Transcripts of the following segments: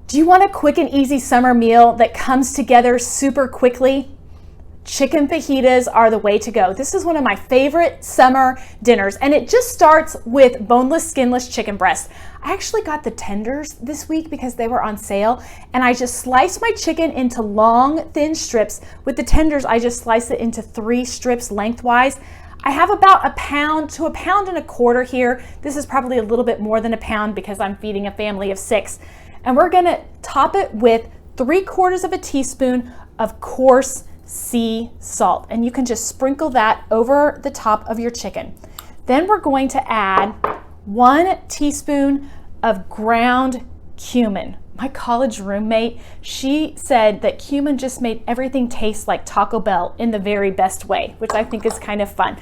Do you want a quick and easy summer meal that comes together super quickly? Chicken fajitas are the way to go. This is one of my favorite summer dinners, and it just starts with boneless, skinless chicken breast. I actually got the tenders this week because they were on sale, and I just sliced my chicken into long, thin strips. With the tenders, I just slice it into 3 strips lengthwise. I have about a pound to a pound and a quarter here. This is probably a little bit more than a pound because I'm feeding a family of 6. And we're gonna top it with 3/4 of a teaspoon of coarse sea salt. And you can just sprinkle that over the top of your chicken. Then we're going to add 1 teaspoon of ground cumin. My college roommate, she said that cumin just made everything taste like Taco Bell in the very best way, which I think is kind of fun.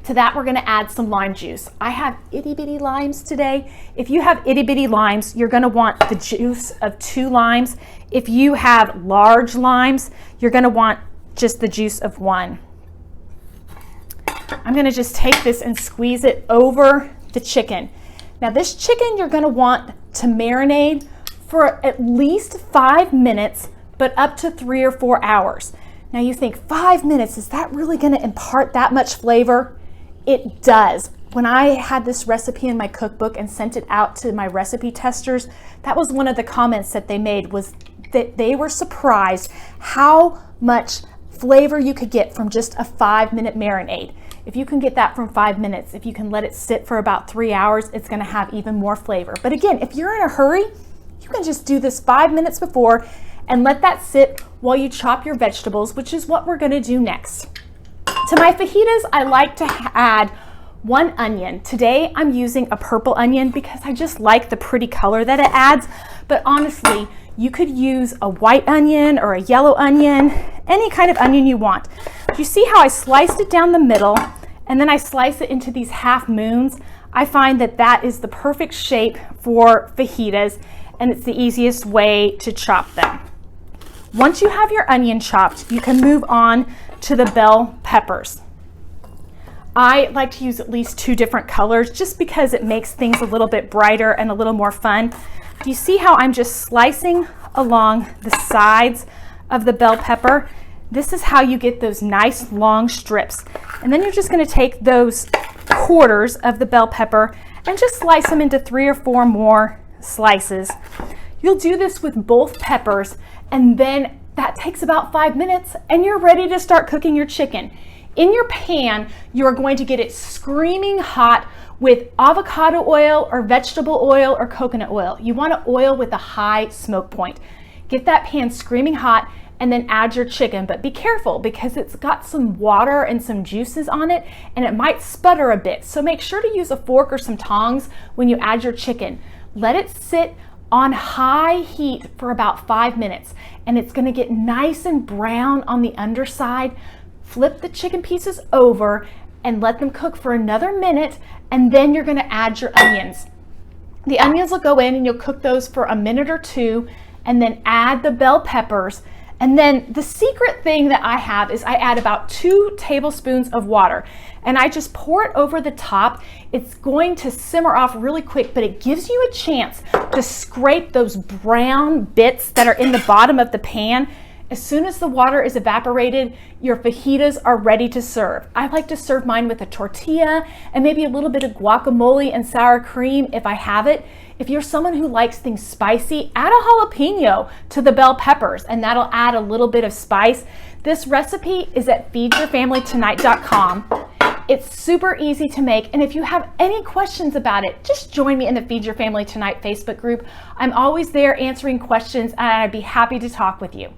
To that, we're gonna add some lime juice. I have itty bitty limes today. If you have itty bitty limes, you're gonna want the juice of 2 limes. If you have large limes, you're gonna want just the juice of 1. I'm gonna just take this and squeeze it over the chicken. Now this chicken you're gonna want to marinate for at least 5 minutes, but up to 3 or 4 hours. Now you think 5 minutes, is that really gonna impart that much flavor? It does. When I had this recipe in my cookbook and sent it out to my recipe testers, that was one of the comments that they made, was that they were surprised how much flavor you could get from just a 5-minute marinade. If you can get that from 5 minutes, if you can let it sit for about 3 hours, it's gonna have even more flavor. But again, if you're in a hurry, you can just do this 5 minutes before and let that sit while you chop your vegetables, which is what we're gonna do next. To my fajitas, I like to add 1 onion. Today, I'm using a purple onion because I just like the pretty color that it adds. But honestly, you could use a white onion or a yellow onion, any kind of onion you want. You see how I sliced it down the middle and then I slice it into these half moons? I find that that is the perfect shape for fajitas, and it's the easiest way to chop them. Once you have your onion chopped, you can move on to the bell peppers. I like to use at least 2 different colors just because it makes things a little bit brighter and a little more fun. You see how I'm just slicing along the sides of the bell pepper? This is how you get those nice long strips. And then you're just gonna take those quarters of the bell pepper and just slice them into 3 or 4 more slices. You'll do this with both peppers, and then that takes about 5 minutes and you're ready to start cooking your chicken. In your pan, you're going to get it screaming hot with avocado oil or vegetable oil or coconut oil. You want to oil with a high smoke point. Get that pan screaming hot and then add your chicken, but be careful because it's got some water and some juices on it and it might sputter a bit. So make sure to use a fork or some tongs when you add your chicken. Let it sit on high heat for about 5 minutes, and it's gonna get nice and brown on the underside. Flip the chicken pieces over and let them cook for another minute, and then you're gonna add your onions. The onions will go in and you'll cook those for a minute or 2, and then add the bell peppers. And then the secret thing that I have is I add about 2 tablespoons of water, and I just pour it over the top. It's going to simmer off really quick, but it gives you a chance to scrape those brown bits that are in the bottom of the pan. As soon as the water is evaporated, your fajitas are ready to serve. I like to serve mine with a tortilla and maybe a little bit of guacamole and sour cream if I have it. If you're someone who likes things spicy, add a jalapeno to the bell peppers, and that'll add a little bit of spice. This recipe is at feedyourfamilytonight.com. It's super easy to make, and if you have any questions about it, just join me in the Feed Your Family Tonight Facebook group. I'm always there answering questions, and I'd be happy to talk with you.